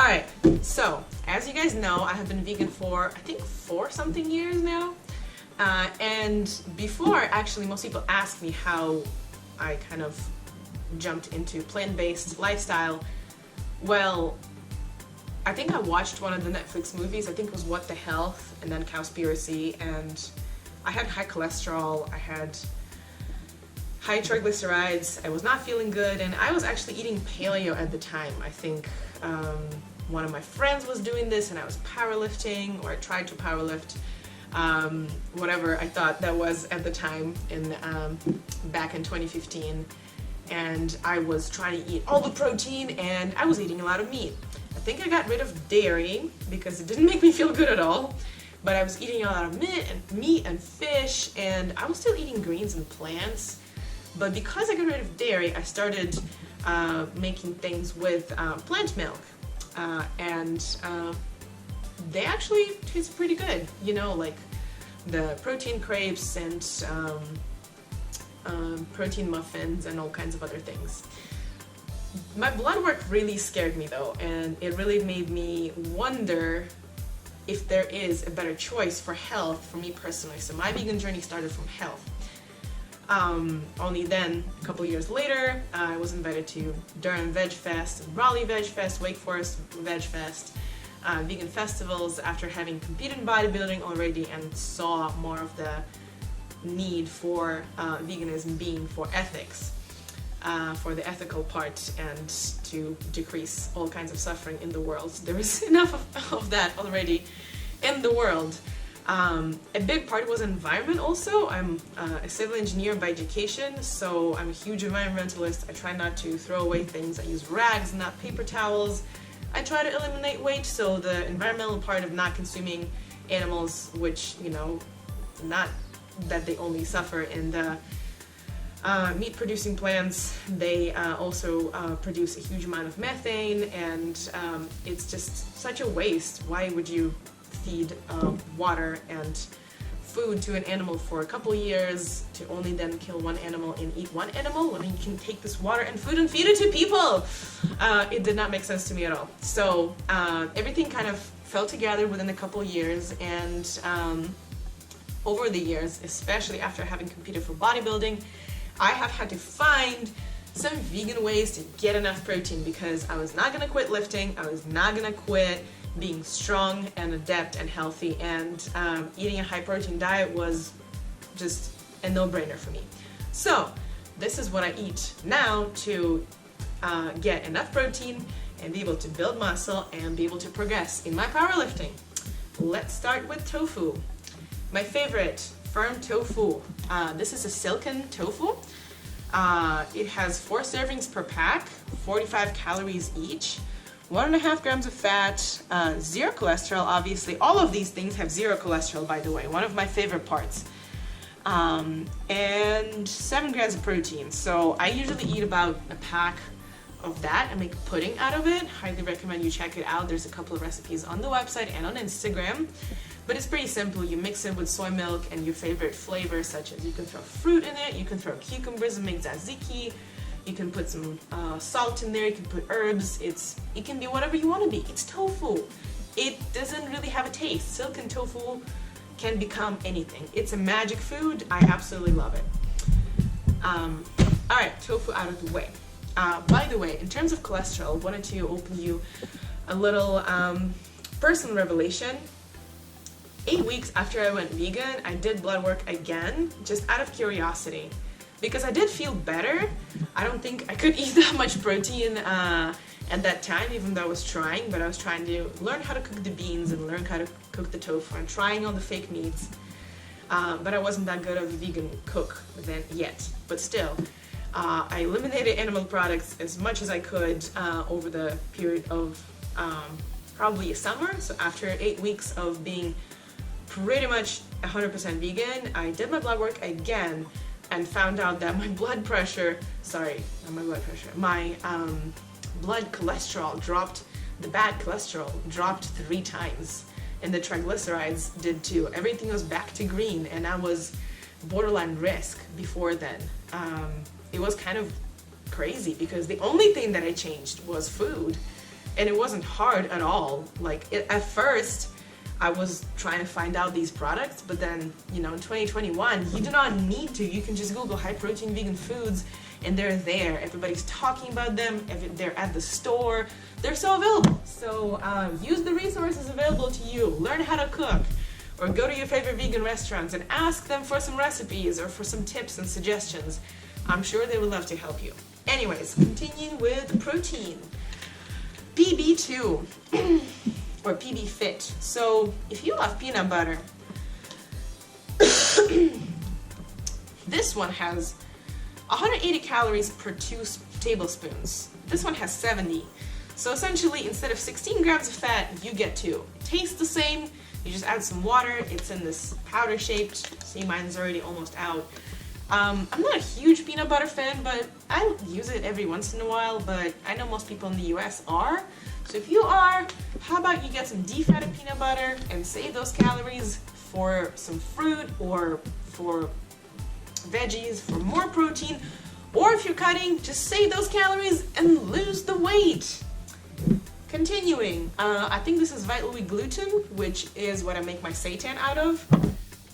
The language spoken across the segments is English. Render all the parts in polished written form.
Alright, so as you guys know, I have been vegan for I think 4-something years now. And before, actually, most people ask me how I kind of jumped into plant-based lifestyle. Well, I think I watched one of the Netflix movies. I think it was What the Health and then Cowspiracy, and I had high cholesterol, I had high triglycerides, I was not feeling good, and I was actually eating paleo at the time. I think one of my friends was doing this and I was powerlifting, or I tried to powerlift, whatever I thought that was at the time in back in 2015, and I was trying to eat all the protein and I was eating a lot of meat. I think I got rid of dairy because it didn't make me feel good at all, but I was eating a lot of meat and fish, and I was still eating greens and plants. But because I got rid of dairy, I started making things with plant milk, and they actually taste pretty good, you know, like the protein crepes and protein muffins and all kinds of other things. My blood work really scared me though, and it really made me wonder if there is a better choice for health for me personally. So my vegan journey started from health. Only then, a couple years later, I was invited to Durham Veg Fest, Raleigh Veg Fest, Wake Forest Veg Fest, vegan festivals, after having competed in bodybuilding already and saw more of the need for veganism being for ethics, for the ethical part, and to decrease all kinds of suffering in the world. There is enough of that already in the world. A big part was environment also. I'm a civil engineer by education, so I'm a huge environmentalist. I try not to throw away things. I use rags, not paper towels. I try to eliminate waste, so the environmental part of not consuming animals, which, you know, not that they only suffer in the meat producing plants, they also produce a huge amount of methane, and it's just such a waste. Why would you feed water and food to an animal for a couple years to only then kill one animal and eat one animal when you can take this water and food and feed it to people? It did not make sense to me at all. So everything kind of fell together within a couple years, and over the years, especially after having competed for bodybuilding, I have had to find some vegan ways to get enough protein, because I was not gonna quit lifting, I was not gonna quit being strong and adept and healthy, and eating a high protein diet was just a no-brainer for me. So this is what I eat now to get enough protein and be able to build muscle and be able to progress in my powerlifting. Let's start with tofu. My favorite, firm tofu. This is a silken tofu. It has 4 servings per pack, 45 calories each, 1.5 grams of fat, 0 cholesterol, obviously. All of these things have 0 cholesterol, by the way, one of my favorite parts. And 7 grams of protein. So I usually eat about a pack of that and make pudding out of it. Highly recommend you check it out. There's a couple of recipes on the website and on Instagram. But it's pretty simple. You mix it with soy milk and your favorite flavors, such as you can throw fruit in it, you can throw cucumbers and make tzatziki, you can put some salt in there, you can put herbs. It can be whatever you want to be. It's tofu. It doesn't really have a taste. Silken tofu can become anything. It's a magic food. I absolutely love it. Alright, tofu out of the way. By the way, in terms of cholesterol, I wanted to open you a little personal revelation. 8 weeks after I went vegan, I did blood work again, just out of curiosity, because I did feel better. I don't think I could eat that much protein at that time, even though I was trying, but I was trying to learn how to cook the beans and learn how to cook the tofu and trying all the fake meats. But I wasn't that good of a vegan cook then yet. But still, I eliminated animal products as much as I could over the period of probably a summer. So after 8 weeks of being pretty much 100% vegan, I did my blood work again and found out that my blood pressure, my blood cholesterol dropped, the bad cholesterol dropped 3 times, and the triglycerides did too. Everything was back to green, and I was borderline risk before then. It was kind of crazy because the only thing that I changed was food. And it wasn't hard at all. Like, at first, I was trying to find out these products, but then, you know, in 2021, you do not need to. You can just Google high protein vegan foods, and they're there. Everybody's talking about them. They're at the store. They're so available. So use the resources available to you. Learn how to cook, or go to your favorite vegan restaurants and ask them for some recipes or for some tips and suggestions. I'm sure they would love to help you. Anyways, continuing with protein. PB2 or PB Fit. So if you love peanut butter, this one has 180 calories per 2 tablespoons. This one has 70. So essentially, instead of 16 grams of fat, you get 2. It tastes the same. You just add some water. It's in this powder shaped. See, mine's already almost out. I'm not a huge peanut butter fan, but I use it every once in a while, but I know most people in the US are. So if you are, how about you get some defatted peanut butter and save those calories for some fruit or for veggies, for more protein, or if you're cutting, just save those calories and lose the weight. Continuing, I think this is Vital Wheat gluten, which is what I make my seitan out of.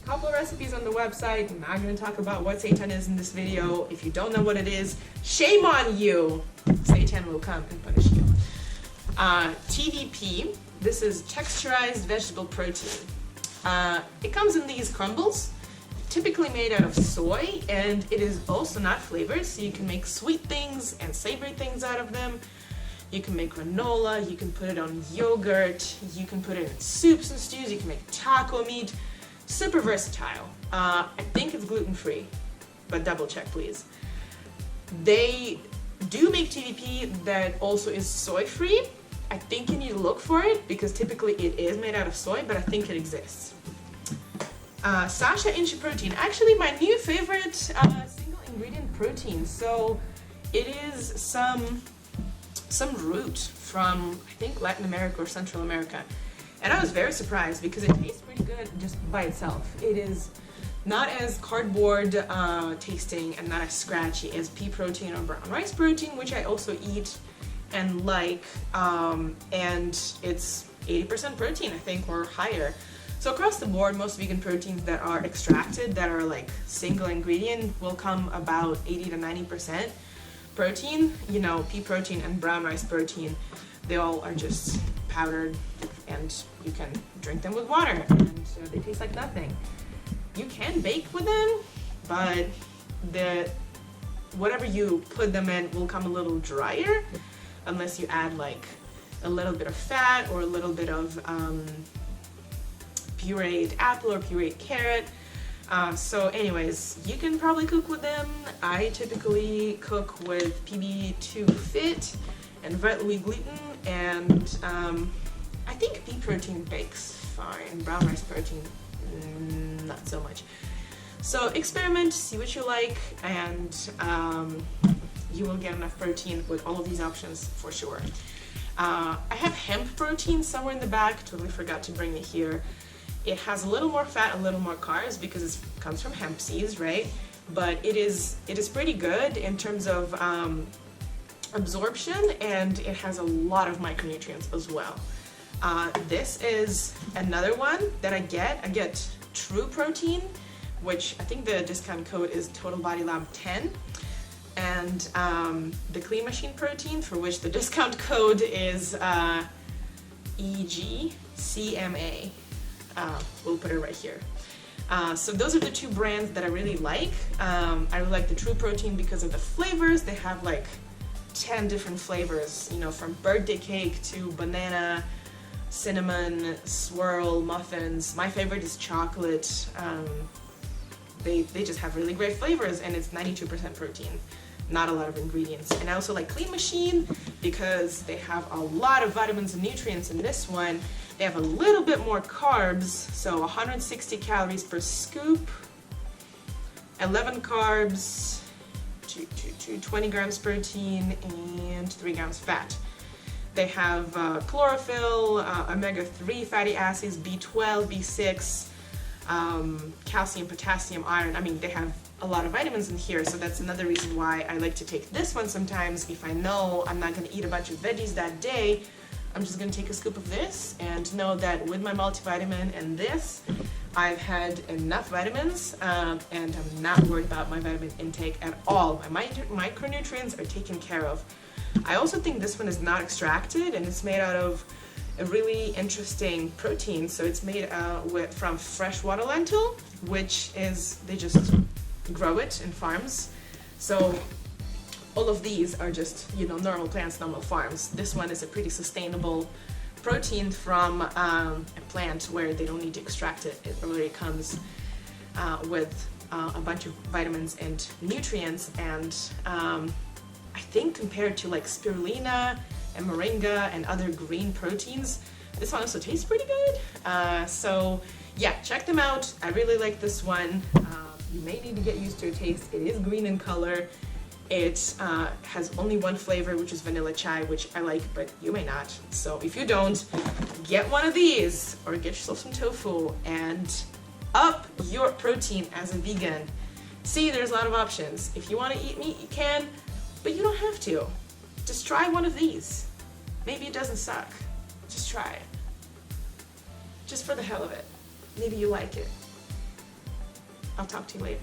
Couple of recipes on the website. I'm not going to talk about what seitan is in this video. If you don't know what it is, shame on you. Seitan will come and punish you. TVP, this is texturized vegetable protein. It comes in these crumbles, typically made out of soy, and it is also not flavored, so you can make sweet things and savory things out of them. You can make granola, you can put it on yogurt, you can put it in soups and stews, you can make taco meat. Super versatile. I think it's gluten-free, but double check please. They do make TVP that also is soy-free. I think you need to look for it because typically it is made out of soy, but I think it exists. Sasha Inchi protein, actually my new favorite single ingredient protein. So it is some root from, I think, Latin America or Central America. And I was very surprised because it tastes pretty good just by itself. It is not as cardboard tasting and not as scratchy as pea protein or brown rice protein, which I also eat and like, and it's 80% protein, I think, or higher. So across the board, most vegan proteins that are extracted, that are like single ingredient, will come about 80 to 90% protein. You know, pea protein and brown rice protein, they all are just powdered, and you can drink them with water, and they taste like nothing. You can bake with them, but whatever you put them in will come a little drier, unless you add like a little bit of fat or a little bit of pureed apple or pureed carrot. So anyways, you can probably cook with them. I typically cook with PB2 Fit and Vital Wheat gluten, and I think pea protein bakes fine. Brown rice protein, not so much. So experiment, see what you like, and you will get enough protein with all of these options for sure. I have hemp protein somewhere in the back, totally forgot to bring it here. It has a little more fat, a little more carbs because it comes from hemp seeds, right? But it is pretty good in terms of absorption, and it has a lot of micronutrients as well. This is another one that I get True Protein, which I think the discount code is Total Body Lab 10, and the Clean Machine Protein, for which the discount code is EGCMA. We'll put it right here. So those are the two brands that I really like. I really like the True Protein because of the flavors. They have like 10 different flavors, you know, from birthday cake to banana, cinnamon, swirl, muffins. My favorite is chocolate. They just have really great flavors, and it's 92% protein, not a lot of ingredients. And I also like Clean Machine because they have a lot of vitamins and nutrients in this one. They have a little bit more carbs, so 160 calories per scoop, 11 carbs, 20 grams protein, and 3 grams fat. They have chlorophyll, omega-3 fatty acids, B12, B6, calcium, potassium, iron. I mean, they have a lot of vitamins in here, so that's another reason why I like to take this one sometimes if I know I'm not going to eat a bunch of veggies that day. I'm just gonna take a scoop of this and know that with my multivitamin and this, I've had enough vitamins, and I'm not worried about my vitamin intake at all. My micronutrients are taken care of. I also think this one is not extracted, and it's made out of a really interesting protein. So it's made from freshwater lentil, which is, they just grow it in farms. So all of these are just, you know, normal plants, normal farms. This one is a pretty sustainable protein from a plant where they don't need to extract it. It already comes with a bunch of vitamins and nutrients, and I think compared to like spirulina and moringa and other green proteins, this one also tastes pretty good. So yeah, check them out. I really like this one. You may need to get used to your taste. It is green in color. It has only one flavor, which is vanilla chai, which I like, but you may not. So if you don't, get one of these or get yourself some tofu and up your protein as a vegan. See, there's a lot of options. If you want to eat meat, you can, but you don't have to. Just try one of these. Maybe it doesn't suck. Just try it. Just for the hell of it. Maybe you like it. I'll talk to you later.